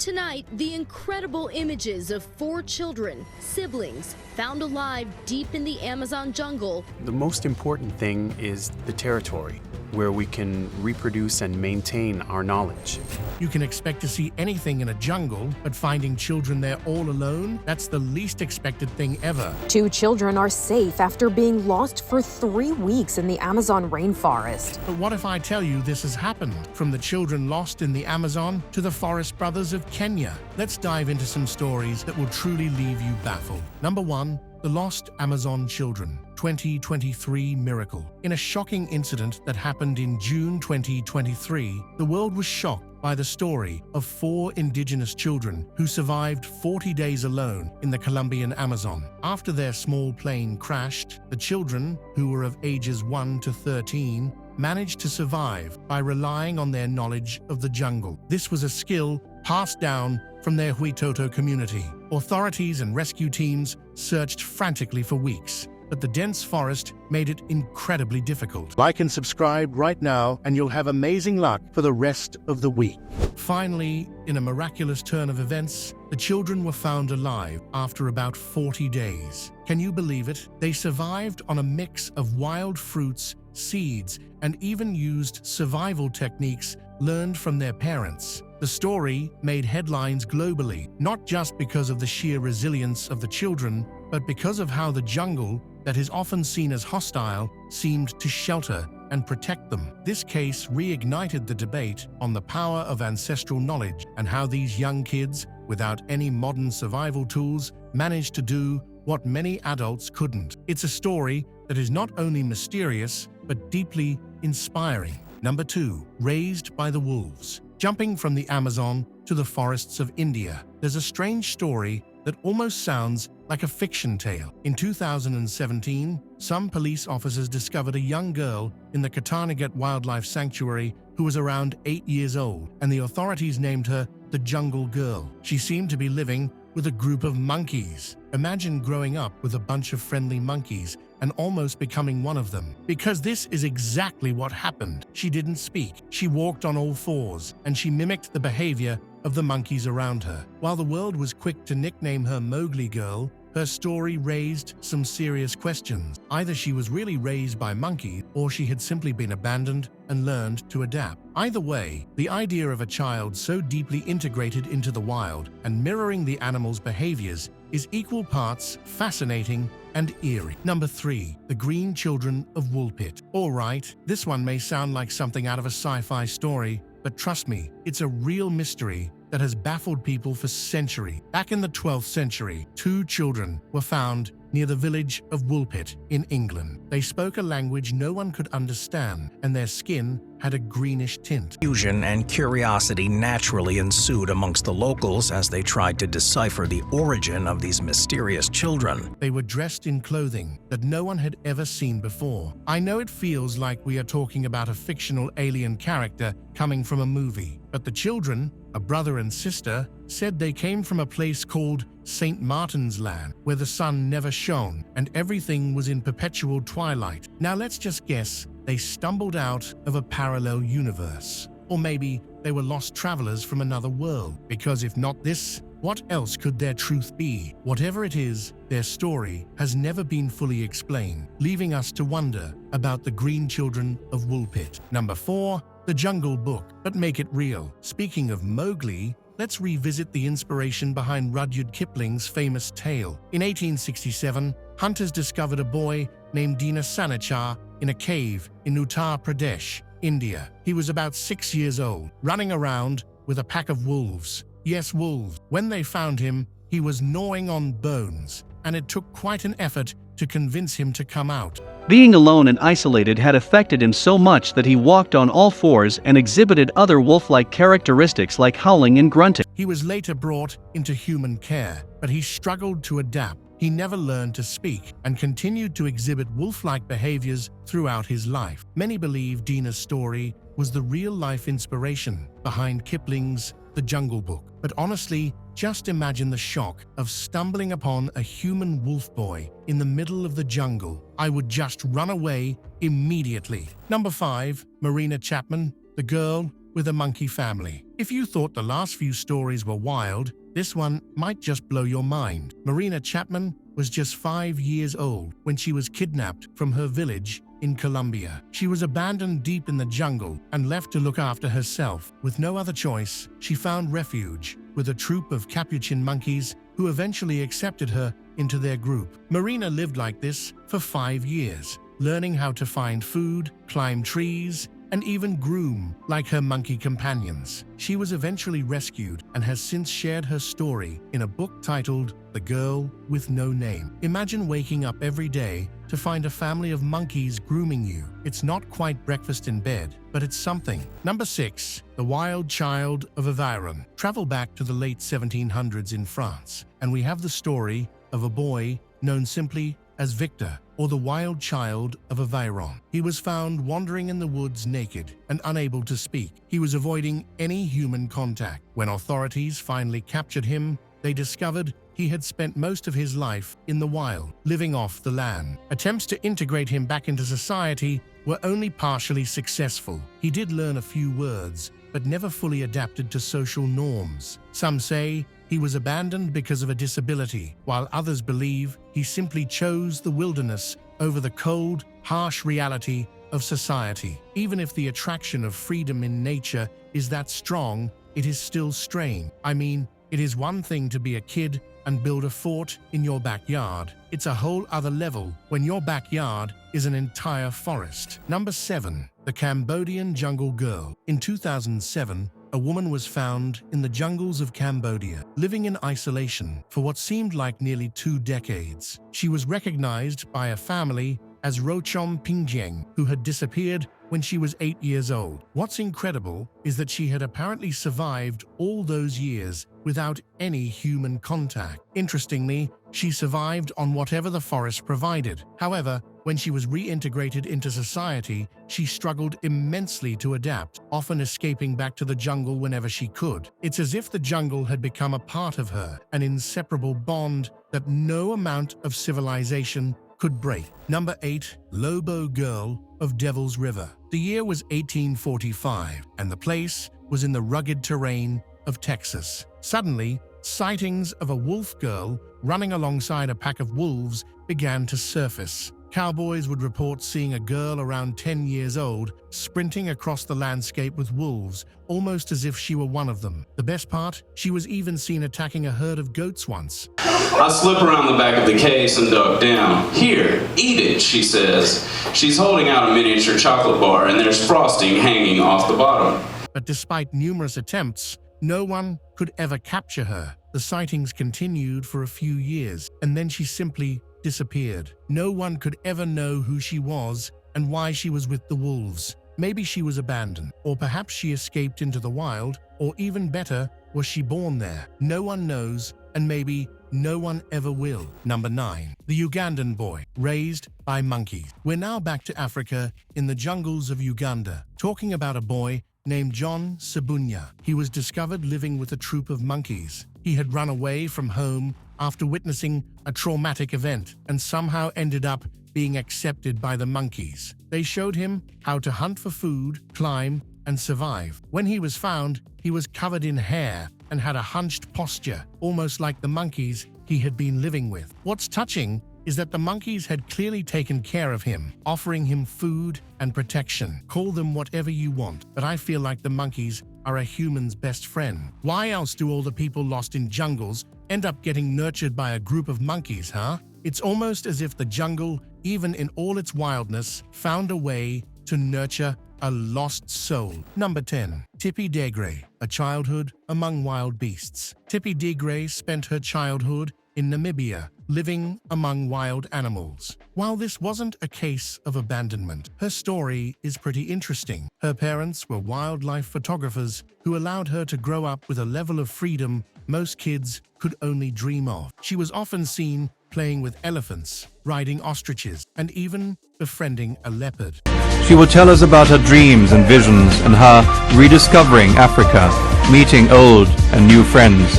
Tonight, the incredible images of 4 children, siblings, found alive deep in the Amazon jungle. The most important thing is the territory, where we can reproduce and maintain our knowledge. You can expect to see anything in a jungle, but finding children there all alone, that's the least expected thing ever. 2 children are safe after being lost for 3 weeks in the Amazon rainforest. But what if I tell you this has happened? From the children lost in the Amazon to the Forest Brothers of Kenya. Let's dive into some stories that will truly leave you baffled. Number 1. The Lost Amazon Children, 2023 Miracle. In a shocking incident that happened in June 2023, the world was shocked by the story of 4 indigenous children who survived 40 days alone in the Colombian Amazon. After their small plane crashed, the children, who were of ages 1 to 13, managed to survive by relying on their knowledge of the jungle. This was a skill passed down from their Huitoto community. Authorities and rescue teams searched frantically for weeks, but the dense forest made it incredibly difficult. Like and subscribe right now, and you'll have amazing luck for the rest of the week. Finally, in a miraculous turn of events, the children were found alive after about 40 days. Can you believe it? They survived on a mix of wild fruits, seeds, and even used survival techniques learned from their parents. The story made headlines globally, not just because of the sheer resilience of the children, but because of how the jungle, that is often seen as hostile, seemed to shelter and protect them. This case reignited the debate on the power of ancestral knowledge and how these young kids, without any modern survival tools, managed to do what many adults couldn't. It's a story that is not only mysterious, but deeply inspiring. Number 2. Raised by the Wolves. Jumping from the Amazon to the forests of India, there's a strange story that almost sounds like a fiction tale. In 2017, some police officers discovered a young girl in the Katarnagat Wildlife Sanctuary who was around 8 years old, and the authorities named her the Jungle Girl. She seemed to be living with a group of monkeys. Imagine growing up with a bunch of friendly monkeys and almost becoming one of them. Because this is exactly what happened. She didn't speak. She walked on all 4s, and she mimicked the behavior of the monkeys around her. While the world was quick to nickname her Mowgli Girl, her story raised some serious questions. Either she was really raised by monkeys, or she had simply been abandoned and learned to adapt. Either way, the idea of a child so deeply integrated into the wild and mirroring the animal's behaviors is equal parts fascinating and eerie. Number 3. The Green Children of Woolpit. All right, this one may sound like something out of a sci-fi story, but trust me, it's a real mystery that has baffled people for centuries. Back in the 12th century, 2 children were found near the village of Woolpit in England. They spoke a language no one could understand, and their skin had a greenish tint. Confusion and curiosity naturally ensued amongst the locals as they tried to decipher the origin of these mysterious children. They were dressed in clothing that no one had ever seen before. I know it feels like we are talking about a fictional alien character coming from a movie, but the children, a brother and sister, said they came from a place called St. Martin's Land, where the sun never shone and everything was in perpetual twilight. Now let's just guess they stumbled out of a parallel universe. Or maybe they were lost travelers from another world, because if not this, what else could their truth be? Whatever it is, their story has never been fully explained, leaving us to wonder about the Green Children of Woolpit. Number 4. The Jungle Book, but make it real. Speaking of Mowgli, let's revisit the inspiration behind Rudyard Kipling's famous tale. In 1867, hunters discovered a boy named Dina Sanichar in a cave in Uttar Pradesh, India. He was about 6 years old, running around with a pack of wolves. Yes, wolves. When they found him, he was gnawing on bones, and it took quite an effort to convince him to come out. Being alone and isolated had affected him so much that he walked on all 4s and exhibited other wolf-like characteristics like howling and grunting. He was later brought into human care, but he struggled to adapt. He never learned to speak and continued to exhibit wolf-like behaviors throughout his life. Many believe Dina's story was the real-life inspiration behind Kipling's The Jungle Book. But honestly, just imagine the shock of stumbling upon a human wolf boy in the middle of the jungle. I would just run away immediately. Number 5. Marina Chapman, the girl with a monkey family. If you thought the last few stories were wild, this one might just blow your mind. Marina Chapman was just 5 years old when she was kidnapped from her village in Colombia. She was abandoned deep in the jungle and left to look after herself. With no other choice, she found refuge with a troop of capuchin monkeys who eventually accepted her into their group. Marina lived like this for 5 years, learning how to find food, climb trees, and even groom like her monkey companions. She was eventually rescued and has since shared her story in a book titled The Girl with No Name. Imagine waking up every day to find a family of monkeys grooming you. It's not quite breakfast in bed, but it's something. Number 6. The Wild Child of Aon. Travel back to the late 1700s in France, and we have the story of a boy known simply as Victor, or the Wild Child of Aon. He was found wandering in the woods naked and unable to speak. He was avoiding any human contact. When authorities finally captured him, they discovered he had spent most of his life in the wild, living off the land. Attempts to integrate him back into society were only partially successful. He did learn a few words, but never fully adapted to social norms. Some say he was abandoned because of a disability, while others believe he simply chose the wilderness over the cold, harsh reality of society. Even if the attraction of freedom in nature is that strong, it is still strange. I mean, it is one thing to be a kid and build a fort in your backyard. It's a whole other level when your backyard is an entire forest. Number 7. The Cambodian Jungle Girl. In 2007, a woman was found in the jungles of Cambodia, living in isolation for what seemed like nearly 2 decades. She was recognized by a family as Rochom Pingjeng, who had disappeared when she was 8 years old. What's incredible is that she had apparently survived all those years without any human contact. Interestingly, she survived on whatever the forest provided. However, when she was reintegrated into society, she struggled immensely to adapt, often escaping back to the jungle whenever she could. It's as if the jungle had become a part of her, an inseparable bond that no amount of civilization could break. Number 8. Lobo Girl of Devil's River. The year was 1845, and the place was in the rugged terrain of Texas. Suddenly, sightings of a wolf girl running alongside a pack of wolves began to surface. Cowboys would report seeing a girl around 10 years old sprinting across the landscape with wolves, almost as if she were one of them. The best part? She was even seen attacking a herd of goats once. I slip around the back of the case and duck down. "Here, eat it," she says. She's holding out a miniature chocolate bar and there's frosting hanging off the bottom. But despite numerous attempts, no one could ever capture her. The sightings continued for a few years, and then she simply disappeared. No one could ever know who she was and why she was with the wolves. Maybe she was abandoned, or perhaps she escaped into the wild, or even better, was she born there? No one knows, and maybe no one ever will. Number 9. The Ugandan boy, raised by monkeys. We're now back to Africa in the jungles of Uganda, talking about a boy named John Sabunya. He was discovered living with a troop of monkeys. He had run away from home after witnessing a traumatic event and somehow ended up being accepted by the monkeys. They showed him how to hunt for food, climb, and survive. When he was found, he was covered in hair and had a hunched posture, almost like the monkeys he had been living with. What's touching is that the monkeys had clearly taken care of him, offering him food and protection. Call them whatever you want, but I feel like the monkeys are a human's best friend. Why else do all the people lost in jungles end up getting nurtured by a group of monkeys, huh? It's almost as if the jungle, even in all its wildness, found a way to nurture a lost soul. Number 10. Tippy Degre, a childhood among wild beasts. Tippy Degre spent her childhood in Namibia, living among wild animals. While this wasn't a case of abandonment, her story is pretty interesting. Her parents were wildlife photographers who allowed her to grow up with a level of freedom most kids could only dream of. She was often seen playing with elephants, riding ostriches, and even befriending a leopard. She will tell us about her dreams and visions and her rediscovering Africa, meeting old and new friends.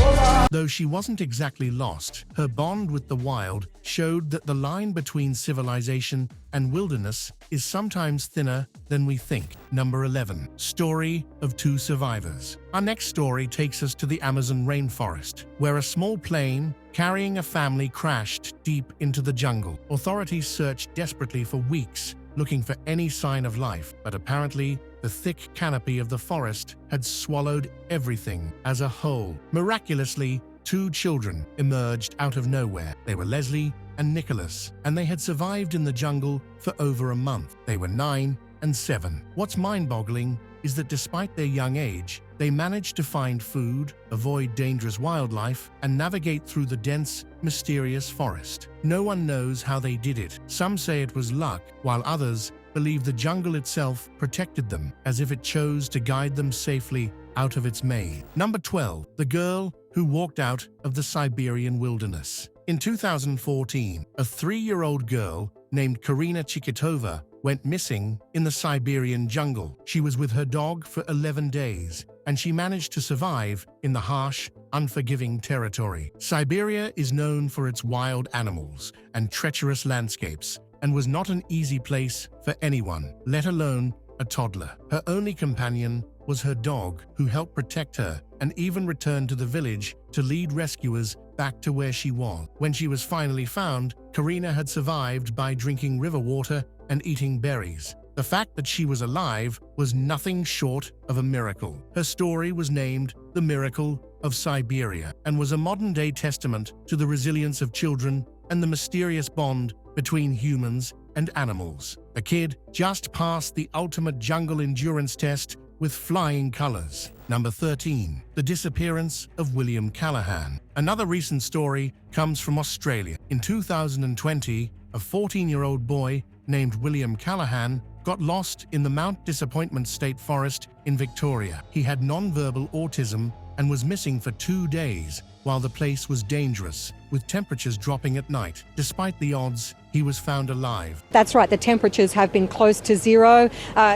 Though she wasn't exactly lost, her bond with the wild showed that the line between civilization and wilderness is sometimes thinner than we think. Number 11. Story of two survivors. Our next story takes us to the Amazon rainforest, where a small plane carrying a family crashed deep into the jungle. Authorities searched desperately for weeks, looking for any sign of life, but apparently the thick canopy of the forest had swallowed everything as a whole. Miraculously, two children emerged out of nowhere. They were Leslie and Nicholas, and they had survived in the jungle for over a month. They were 9 and 7. What's mind-boggling is that despite their young age, they managed to find food, avoid dangerous wildlife, and navigate through the dense, mysterious forest. No one knows how they did it. Some say it was luck, while others believe the jungle itself protected them, as if it chose to guide them safely out of its maze. Number 12. The girl who walked out of the Siberian wilderness. In 2014, a 3-year-old girl named Karina Chikitova went missing in the Siberian jungle. She was with her dog for 11 days, and she managed to survive in the harsh, unforgiving territory. Siberia is known for its wild animals and treacherous landscapes, and was not an easy place for anyone, let alone a toddler. Her only companion was her dog, who helped protect her and even returned to the village to lead rescuers back to where she was. When she was finally found, Karina had survived by drinking river water and eating berries. The fact that she was alive was nothing short of a miracle. Her story was named The Miracle of Siberia and was a modern-day testament to the resilience of children and the mysterious bond between humans and animals. The kid just passed the ultimate jungle endurance test with flying colors. Number 13. The Disappearance of William Callahan. Another recent story comes from Australia. In 2020, a 14-year-old boy named William Callahan got lost in the Mount Disappointment State Forest in Victoria. He had nonverbal autism and was missing for 2 days while the place was dangerous, with temperatures dropping at night. Despite the odds, he was found alive. That's right, the temperatures have been close to zero,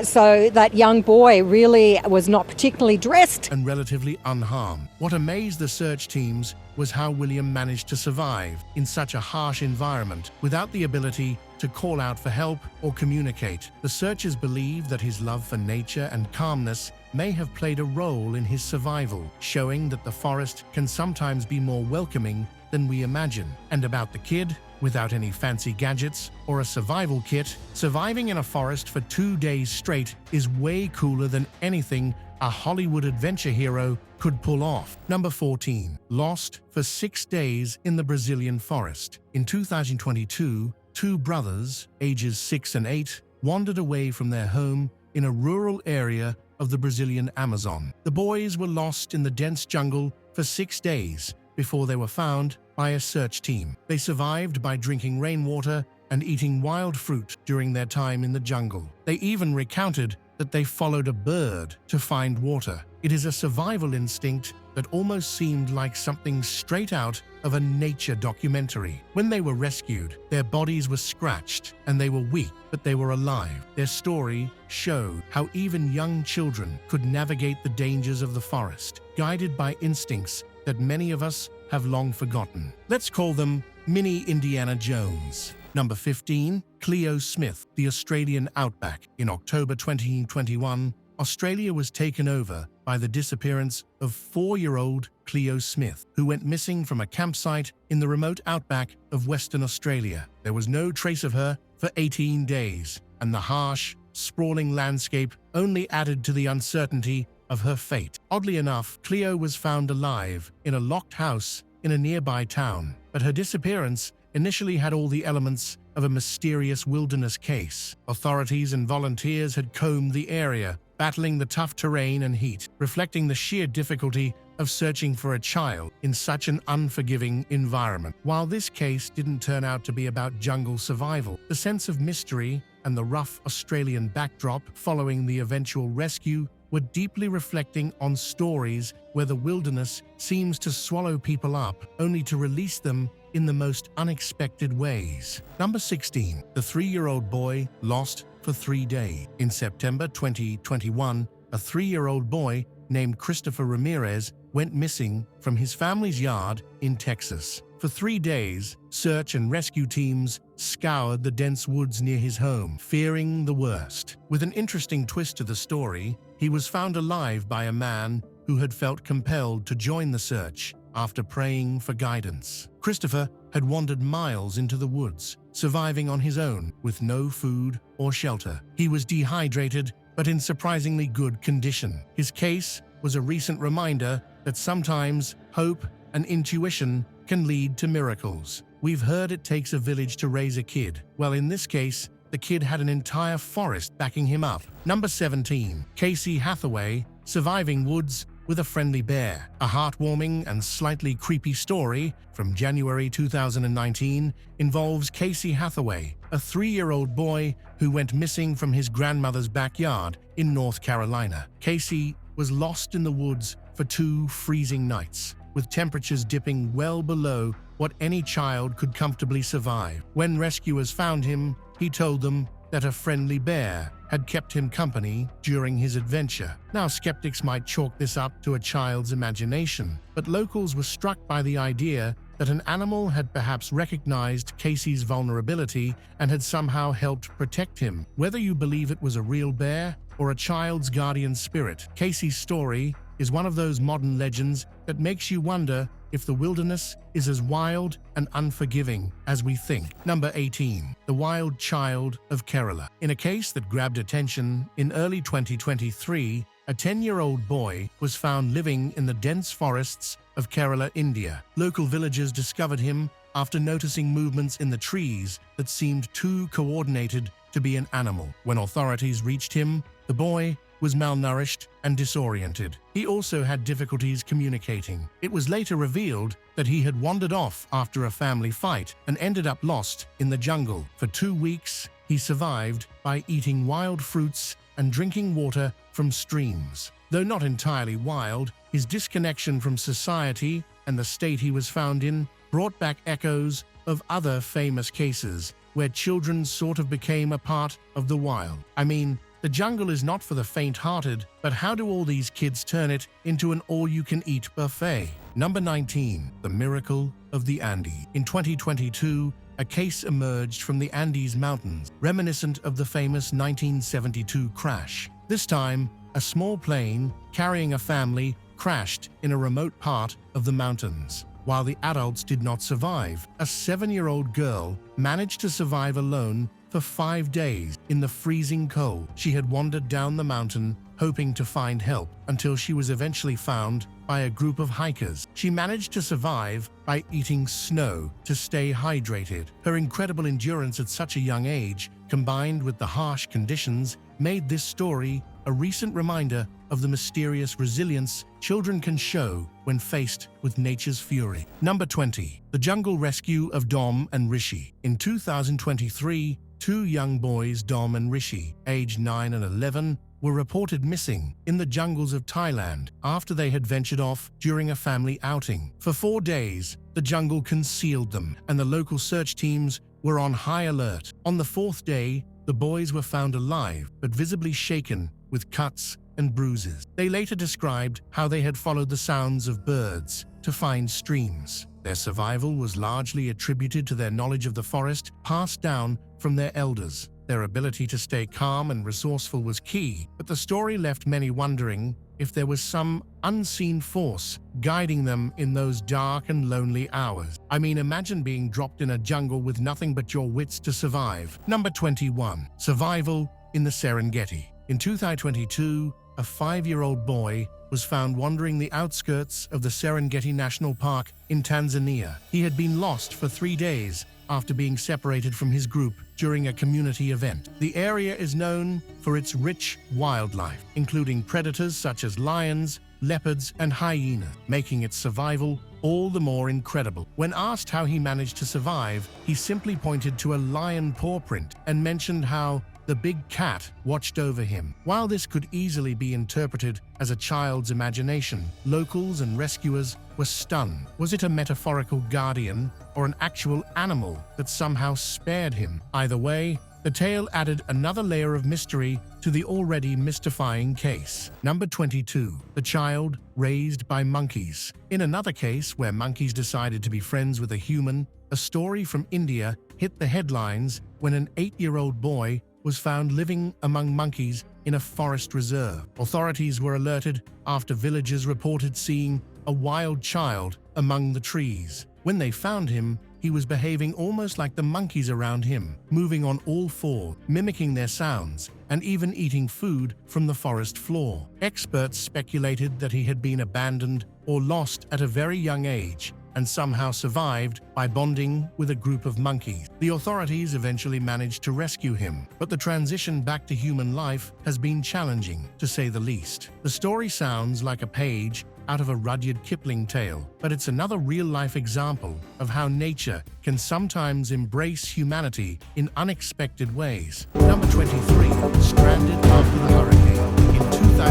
so that young boy really was not particularly dressed. And relatively unharmed. What amazed the search teams was how William managed to survive in such a harsh environment without the ability to call out for help or communicate. The searchers believe that his love for nature and calmness may have played a role in his survival, showing that the forest can sometimes be more welcoming than we imagine. And about the kid, without any fancy gadgets or a survival kit, surviving in a forest for 2 days straight is way cooler than anything a Hollywood adventure hero could pull off. Number 14. Lost for 6 days in the Brazilian forest. In 2022, 2 brothers, ages 6 and 8, wandered away from their home in a rural area of the Brazilian Amazon. The boys were lost in the dense jungle for 6 days before they were found by a search team. They survived by drinking rainwater and eating wild fruit during their time in the jungle. They even recounted that they followed a bird to find water. It is a survival instinct that almost seemed like something straight out of a nature documentary. When they were rescued, their bodies were scratched and they were weak, but they were alive. Their story showed how even young children could navigate the dangers of the forest, guided by instincts that many of us have long forgotten. Let's call them Mini Indiana Jones. Number 15. Cleo Smith, the Australian Outback. In October 2021, Australia was taken over by the disappearance of 4-year-old Cleo Smith, who went missing from a campsite in the remote outback of Western Australia. There was no trace of her for 18 days, and the harsh, sprawling landscape only added to the uncertainty of her fate. Oddly enough, Cleo was found alive in a locked house in a nearby town, but her disappearance initially had all the elements of a mysterious wilderness case. Authorities and volunteers had combed the area, battling the tough terrain and heat, reflecting the sheer difficulty of searching for a child in such an unforgiving environment. While this case didn't turn out to be about jungle survival, the sense of mystery and the rough Australian backdrop following the eventual rescue were deeply reflecting on stories where the wilderness seems to swallow people up, only to release them in the most unexpected ways. Number 16. The 3-year-old boy lost for 3 days. In September 2021, a 3-year-old boy named Christopher Ramirez went missing from his family's yard in Texas. For 3 days, search and rescue teams scoured the dense woods near his home, fearing the worst. With an interesting twist to the story, he was found alive by a man who had felt compelled to join the search after praying for guidance. Christopher had wandered miles into the woods, surviving on his own with no food or shelter. He was dehydrated, but in surprisingly good condition. His case was a recent reminder that sometimes hope and intuition can lead to miracles. We've heard it takes a village to raise a kid. Well, in this case, the kid had an entire forest backing him up. Number 17. Casey Hathaway, surviving woods with a friendly bear. A heartwarming and slightly creepy story from January 2019 involves Casey Hathaway, a 3-year-old boy who went missing from his grandmother's backyard in North Carolina. Casey was lost in the woods for 2 freezing nights, with temperatures dipping well below what any child could comfortably survive. When rescuers found him, he told them that a friendly bear had kept him company during his adventure. Now, skeptics might chalk this up to a child's imagination, but locals were struck by the idea that an animal had perhaps recognized Casey's vulnerability and had somehow helped protect him. Whether you believe it was a real bear or a child's guardian spirit, Casey's story is one of those modern legends that makes you wonder if the wilderness is as wild and unforgiving as we think. Number 18. The Wild Child of Kerala. In a case that grabbed attention in early 2023, a 10-year-old boy was found living in the dense forests of Kerala, India. Local villagers discovered him after noticing movements in the trees that seemed too coordinated to be an animal. When authorities reached him, the boy was malnourished and disoriented. He also had difficulties communicating. It was later revealed that he had wandered off after a family fight and ended up lost in the jungle. For 2 weeks, he survived by eating wild fruits and drinking water from streams. Though not entirely wild, his disconnection from society and the state he was found in brought back echoes of other famous cases where children sort of became a part of the wild. I mean, the jungle is not for the faint-hearted, but how do all these kids turn it into an all-you-can-eat buffet? Number 19. The Miracle of the Andes. In 2022, a case emerged from the Andes Mountains, reminiscent of the famous 1972 crash. This time, a small plane carrying a family crashed in a remote part of the mountains. While the adults did not survive, a 7-year-old girl managed to survive alone for 5 days in the freezing cold. She had wandered down the mountain hoping to find help until she was eventually found by a group of hikers. She managed to survive by eating snow to stay hydrated. Her incredible endurance at such a young age, combined with the harsh conditions, made this story a recent reminder of the mysterious resilience children can show when faced with nature's fury. Number 20. The Jungle Rescue of Dom and Rishi. In 2023, 2 young boys, Dom and Rishi, aged 9 and 11, were reported missing in the jungles of Thailand after they had ventured off during a family outing. For 4 days, the jungle concealed them, and the local search teams were on high alert. On the 4th day, the boys were found alive, but visibly shaken with cuts and bruises. They later described how they had followed the sounds of birds to find streams. Their survival was largely attributed to their knowledge of the forest passed down from their elders. Their ability to stay calm and resourceful was key, but the story left many wondering if there was some unseen force guiding them in those dark and lonely hours. I mean, imagine being dropped in a jungle with nothing but your wits to survive. Number 21. Survival in the Serengeti. In 2022, a 5-year-old boy was found wandering the outskirts of the Serengeti National Park in Tanzania. He had been lost for 3 days after being separated from his group during a community event. The area is known for its rich wildlife, including predators such as lions, leopards, and hyenas, making its survival all the more incredible. When asked how he managed to survive, he simply pointed to a lion paw print and mentioned how the big cat watched over him. While this could easily be interpreted as a child's imagination, locals and rescuers were stunned. Was it a metaphorical guardian or an actual animal that somehow spared him? Either way, The tale added another layer of mystery to the already mystifying case. Number 22. The child raised by monkeys. In another case where monkeys decided to be friends with a human, a story from India hit the headlines when an 8-year-old boy was found living among monkeys in a forest reserve. Authorities were alerted after villagers reported seeing a wild child among the trees. When they found him, he was behaving almost like the monkeys around him, moving on all fours, mimicking their sounds, and even eating food from the forest floor. Experts speculated that he had been abandoned or lost at a very young age and somehow survived by bonding with a group of monkeys. The authorities eventually managed to rescue him, but the transition back to human life has been challenging, to say the least. The story sounds like a page out of a Rudyard Kipling tale, but it's another real-life example of how nature can sometimes embrace humanity in unexpected ways. Number 23. Stranded after the hurricane. In 2021,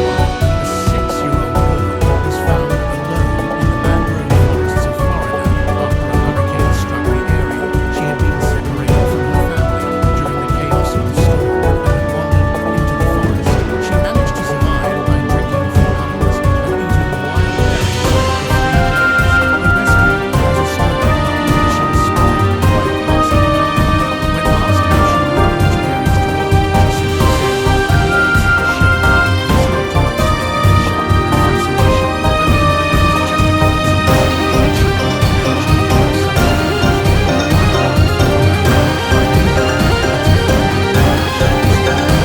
a 6-year-old girl was found alone in the mangrove forests of Florida after a hurricane struck the area. She had been separated from her family during the chaos of the storm and had wandered into the forest. She managed to survive by drinking from puddles and eating wild berries for 3 days. The rescue was a story where she was spotted by a passing car. When asked how she managed berries to eat, she simply said, "I learned how to shake." This led to much speculation and fascination, believing that it was just a coincidence. Nature managed to give us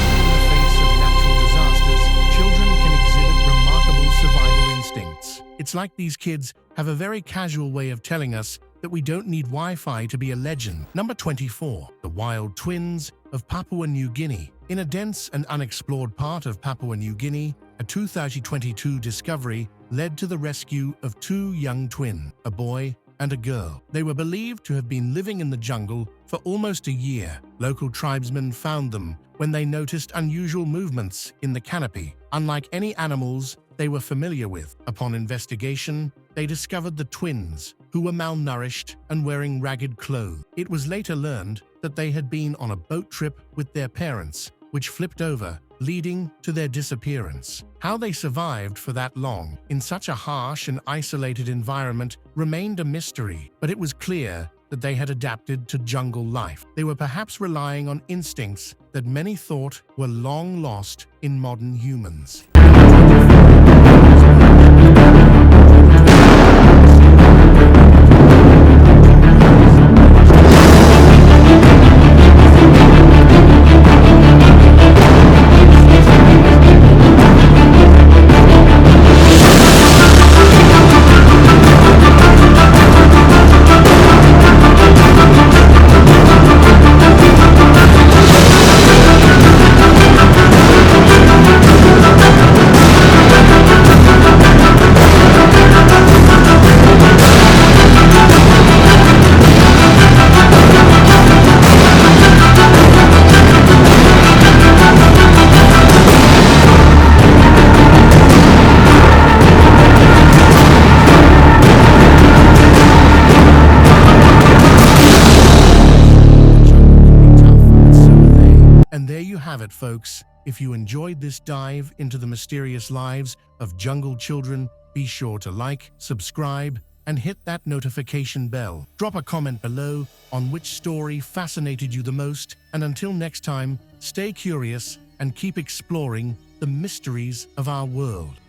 in the face of natural disasters, children can exhibit remarkable survival instincts. It's like these kids have a very casual way of telling us that we don't need Wi-Fi to be a legend. Number 24. The Wild Twins of Papua New Guinea. In a dense and unexplored part of Papua New Guinea, a 2022 discovery led to the rescue of 2 young twins, a boy and a girl. They were believed to have been living in the jungle for almost a year. Local tribesmen found them when they noticed unusual movements in the canopy, unlike any animals they were familiar with. Upon investigation, they discovered the twins, who were malnourished and wearing ragged clothes. It was later learned that they had been on a boat trip with their parents, which flipped over, leading to their disappearance. How they survived for that long in such a harsh and isolated environment remained a mystery, but it was clear that they had adapted to jungle life. They were perhaps relying on instincts that many thought were long lost in modern humans. And there you have it, folks. If you enjoyed this dive into the mysterious lives of jungle children, be sure to like, subscribe, and hit that notification bell. Drop a comment below on which story fascinated you the most, and until next time, stay curious and keep exploring the mysteries of our world.